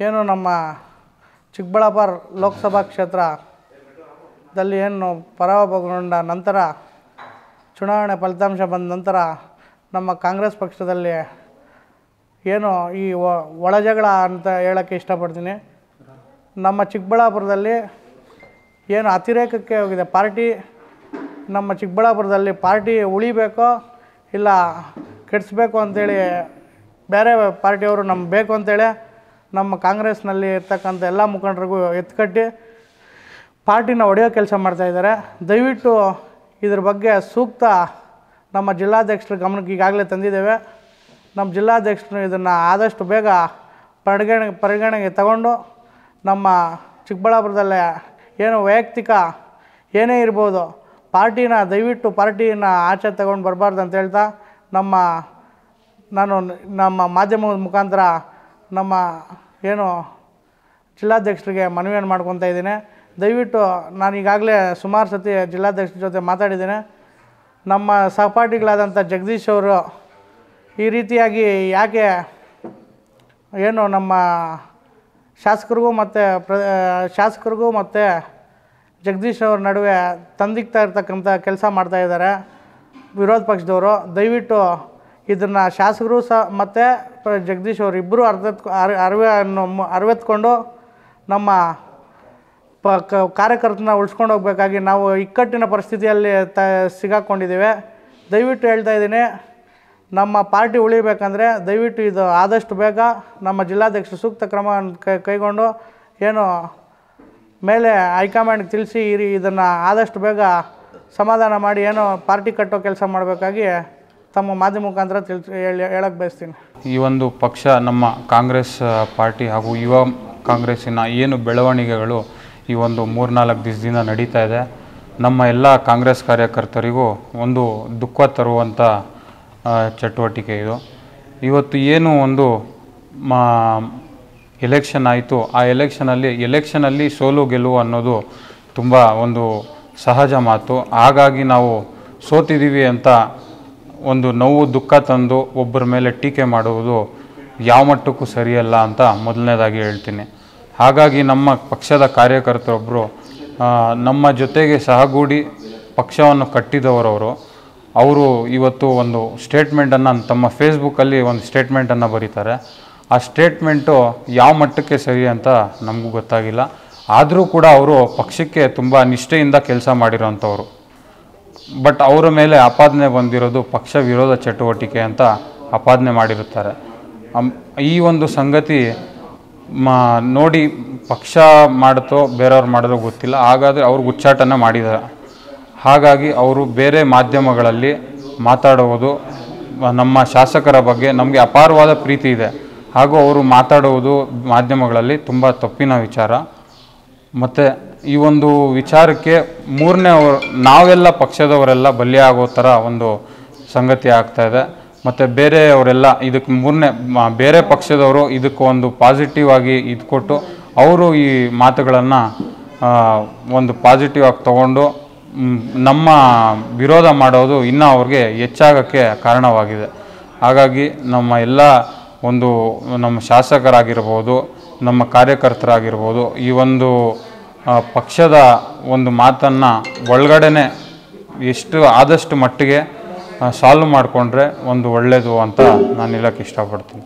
ಏನು ನಮ್ಮ ಚಿಕ್ಕಬಳ್ಳಾಪುರ ಲೋಕಸಭಾ ಕ್ಷೇತ್ರದಲ್ಲಿ ಏನು ಪರಾಭವಗೊಂಡ ನಂತರ ಚುನಾವಣೆ ಫಲಿತಾಂಶ ಬಂದ ನಂತರ ನಮ್ಮ ಕಾಂಗ್ರೆಸ್ ಪಕ್ಷದಲ್ಲಿ ಏನು ಈ ಒಳಜಗಳ ಅಂತ ಹೇಳೋಕ್ಕೆ ಇಷ್ಟಪಡ್ತೀನಿ. ನಮ್ಮ ಚಿಕ್ಕಬಳ್ಳಾಪುರದಲ್ಲಿ ಏನು ಅತಿರೇಕಕ್ಕೆ ಹೋಗಿದೆ ಪಾರ್ಟಿ. ನಮ್ಮ ಚಿಕ್ಕಬಳ್ಳಾಪುರದಲ್ಲಿ ಪಾರ್ಟಿ ಉಳಿಬೇಕೋ ಇಲ್ಲ ಕೆಡಿಸ್ಬೇಕು ಅಂತೇಳಿ ಬೇರೆ ಪಾರ್ಟಿಯವರು ನಮ್ಗೆ ಬೇಕು ಅಂತೇಳಿ ನಮ್ಮ ಕಾಂಗ್ರೆಸ್ನಲ್ಲಿ ಇರ್ತಕ್ಕಂಥ ಎಲ್ಲ ಮುಖಂಡರಿಗೂ ಎತ್ಕಟ್ಟಿ ಪಾರ್ಟಿನ ಒಡೆಯೋ ಕೆಲಸ ಮಾಡ್ತಾಯಿದ್ದಾರೆ. ದಯವಿಟ್ಟು ಇದ್ರ ಬಗ್ಗೆ ಸೂಕ್ತ ನಮ್ಮ ಜಿಲ್ಲಾಧ್ಯಕ್ಷರ ಗಮನಕ್ಕೆ ಈಗಾಗಲೇ ತಂದಿದ್ದೇವೆ. ನಮ್ಮ ಜಿಲ್ಲಾಧ್ಯಕ್ಷರು ಇದನ್ನು ಆದಷ್ಟು ಬೇಗ ಪರಿಗಣನೆಗೆ ತಗೊಂಡು ನಮ್ಮ ಚಿಕ್ಕಬಳ್ಳಾಪುರದಲ್ಲೇ ಏನು ವೈಯಕ್ತಿಕ ಏನೇ ಇರ್ಬೋದು ದಯವಿಟ್ಟು ಪಾರ್ಟಿನ ಆಚೆ ತಗೊಂಡು ಬರಬಾರ್ದು ಅಂತ ಹೇಳ್ತಾ ನಾನು ನಮ್ಮ ಮಾಧ್ಯಮದ ಮುಖಾಂತರ ನಮ್ಮ ಏನು ಜಿಲ್ಲಾಧ್ಯಕ್ಷರಿಗೆ ಮನವಿಯನ್ನು ಮಾಡ್ಕೊತಾ ಇದ್ದೀನಿ. ದಯವಿಟ್ಟು ನಾನು ಈಗಾಗಲೇ ಸುಮಾರು ಸತಿ ಜಿಲ್ಲಾಧ್ಯಕ್ಷರ ಜೊತೆ ಮಾತಾಡಿದ್ದೇನೆ. ನಮ್ಮ ಸಹಪಾಠಿಗಳಾದಂಥ ಜಗದೀಶ್ ಅವರು ಈ ರೀತಿಯಾಗಿ ಯಾಕೆ ಏನು ನಮ್ಮ ಶಾಸಕರಿಗೂ ಮತ್ತು ಜಗದೀಶ್ ಅವ್ರ ನಡುವೆ ತಂದಿಕ್ತಾ ಇರ್ತಕ್ಕಂಥ ಕೆಲಸ ಮಾಡ್ತಾಯಿದ್ದಾರೆ ವಿರೋಧ ಪಕ್ಷದವರು. ದಯವಿಟ್ಟು ಇದನ್ನು ಶಾಸಕರು ಮತ್ತು ಜಗದೀಶ್ ಅವರು ಇಬ್ಬರು ಅರಿವೆತ್ಕೊಂಡು ನಮ್ಮ ಕಾರ್ಯಕರ್ತನ ಉಳಿಸ್ಕೊಂಡು ಹೋಗಬೇಕಾಗಿ ನಾವು ಇಕ್ಕಟ್ಟಿನ ಪರಿಸ್ಥಿತಿಯಲ್ಲಿ ಸಿಗಾಕೊಂಡಿದ್ದೇವೆ. ದಯವಿಟ್ಟು ಹೇಳ್ತಾ ಇದ್ದೀನಿ, ನಮ್ಮ ಪಾರ್ಟಿ ಉಳಿಬೇಕಂದ್ರೆ ದಯವಿಟ್ಟು ಇದು ಆದಷ್ಟು ಬೇಗ ನಮ್ಮ ಜಿಲ್ಲಾಧ್ಯಕ್ಷರು ಸೂಕ್ತ ಕ್ರಮವನ್ನು ಕೈಗೊಂಡು ಏನು ಮೇಲೆ ಹೈಕಮಾಂಡ್ಗೆ ತಿಳಿಸಿ ಇದನ್ನು ಆದಷ್ಟು ಬೇಗ ಸಮಾಧಾನ ಮಾಡಿ ಏನು ಪಾರ್ಟಿ ಕಟ್ಟೋ ಕೆಲಸ ಮಾಡಬೇಕಾಗಿ ತಮ್ಮ ಮಾಧ್ಯಮ ಮುಖಾಂತರ ಹೇಳಕ್ಕೆ ಬಯಸ್ತೀನಿ. ಈ ಒಂದು ಪಕ್ಷ ನಮ್ಮ ಕಾಂಗ್ರೆಸ್ ಪಾರ್ಟಿ ಹಾಗೂ ಯುವ ಕಾಂಗ್ರೆಸ್ಸಿನ ಏನು ಬೆಳವಣಿಗೆಗಳು ಈ ಒಂದು 3-4 ದಿವಸದಿಂದ ನಡೀತಾ ಇದೆ. ನಮ್ಮ ಎಲ್ಲ ಕಾಂಗ್ರೆಸ್ ಕಾರ್ಯಕರ್ತರಿಗೂ ಒಂದು ದುಃಖ ತರುವಂಥ ಚಟುವಟಿಕೆ ಇದು. ಇವತ್ತು ಏನು ಒಂದು ಎಲೆಕ್ಷನ್ ಆಯಿತು, ಆ ಎಲೆಕ್ಷನಲ್ಲಿ ಸೋಲು ಗೆಲುವು ಅನ್ನೋದು ತುಂಬ ಒಂದು ಸಹಜ ಮಾತು. ಹಾಗಾಗಿ ನಾವು ಸೋತಿದ್ದೀವಿ ಅಂತ ಒಂದು ನೋವು ದುಃಖ ತಂದು ಒಬ್ಬರ ಮೇಲೆ ಟೀಕೆ ಮಾಡುವುದು ಯಾವ ಮಟ್ಟಕ್ಕೂ ಸರಿಯಲ್ಲ ಅಂತ ಮೊದಲನೇದಾಗಿ ಹೇಳ್ತೀನಿ. ಹಾಗಾಗಿ ನಮ್ಮ ಪಕ್ಷದ ಕಾರ್ಯಕರ್ತರೊಬ್ಬರು ನಮ್ಮ ಜೊತೆಗೆ ಸಹಗೂಡಿ ಪಕ್ಷವನ್ನು ಕಟ್ಟಿದವರವರು ಅವರು ಇವತ್ತು ಒಂದು ಸ್ಟೇಟ್ಮೆಂಟನ್ನು ತಮ್ಮ ಫೇಸ್ಬುಕ್ಕಲ್ಲಿ ಒಂದು ಸ್ಟೇಟ್ಮೆಂಟನ್ನು ಬರೀತಾರೆ. ಆ ಸ್ಟೇಟ್ಮೆಂಟು ಯಾವ ಮಟ್ಟಕ್ಕೆ ಸರಿ ಅಂತ ನಮಗೂ ಗೊತ್ತಾಗಿಲ್ಲ. ಆದರೂ ಕೂಡ ಅವರು ಪಕ್ಷಕ್ಕೆ ತುಂಬ ನಿಷ್ಠೆಯಿಂದ ಕೆಲಸ ಮಾಡಿರೋಂಥವ್ರು. ಬಟ್ ಅವರ ಮೇಲೆ ಆಪಾದನೆ ಬಂದಿರೋದು ಪಕ್ಷ ವಿರೋಧ ಚಟುವಟಿಕೆ ಅಂತ ಆಪಾದನೆ ಮಾಡಿರುತ್ತಾರೆ. ಈ ಒಂದು ಸಂಗತಿ ನೋಡಿ ಪಕ್ಷ ಮಾಡುತ್ತೋ ಬೇರೆಯವ್ರು ಮಾಡೋದೋ ಗೊತ್ತಿಲ್ಲ. ಹಾಗಾದರೆ ಅವ್ರಿಗೆ ಉಚ್ಚಾಟನೆ ಮಾಡಿದ್ದಾರೆ. ಹಾಗಾಗಿ ಅವರು ಬೇರೆ ಮಾಧ್ಯಮಗಳಲ್ಲಿ ಮಾತಾಡುವುದು ನಮ್ಮ ಶಾಸಕರ ಬಗ್ಗೆ ನಮಗೆ ಅಪಾರವಾದ ಪ್ರೀತಿ ಇದೆ. ಹಾಗೂ ಅವರು ಮಾತಾಡುವುದು ಮಾಧ್ಯಮಗಳಲ್ಲಿ ತುಂಬ ತಪ್ಪಿನ ವಿಚಾರ. ಮತ್ತು ಈ ಒಂದು ವಿಚಾರಕ್ಕೆ ನಾವೆಲ್ಲ ಪಕ್ಷದವರೆಲ್ಲ ಬಲಿಯಾಗೋ ಥರ ಒಂದು ಸಂಗತಿ ಆಗ್ತಾಯಿದೆ. ಮತ್ತು ಬೇರೆಯವರೆಲ್ಲ ಇದಕ್ಕೆ ಬೇರೆ ಪಕ್ಷದವರು ಇದಕ್ಕೆ ಒಂದು ಪಾಸಿಟಿವ್ ಆಗಿ ಇದು ಕೊಟ್ಟು ಅವರು ಈ ಮಾತುಗಳನ್ನು ಒಂದು ಪಾಸಿಟಿವ್ ಆಗಿ ತಗೊಂಡು ನಮ್ಮ ವಿರೋಧ ಮಾಡೋದು ಇನ್ನೂ ಅವ್ರಿಗೆ ಹೆಚ್ಚಾಗೋಕ್ಕೆ ಕಾರಣವಾಗಿದೆ. ಹಾಗಾಗಿ ನಮ್ಮ ಶಾಸಕರಾಗಿರ್ಬೋದು, ನಮ್ಮ ಕಾರ್ಯಕರ್ತರಾಗಿರ್ಬೋದು ಈ ಒಂದು ಪಕ್ಷದ ಒಂದು ಮಾತನ್ನು ಒಳಗಡೆನೆ ಆದಷ್ಟು ಮಟ್ಟಿಗೆ ಸಾಲ್ವ್ ಮಾಡಿಕೊಂಡ್ರೆ ಒಂದು ಒಳ್ಳೆಯದು ಅಂತ ನಾನು ಹೇಳೋಕ್ಕೆ ಇಷ್ಟಪಡ್ತೀನಿ.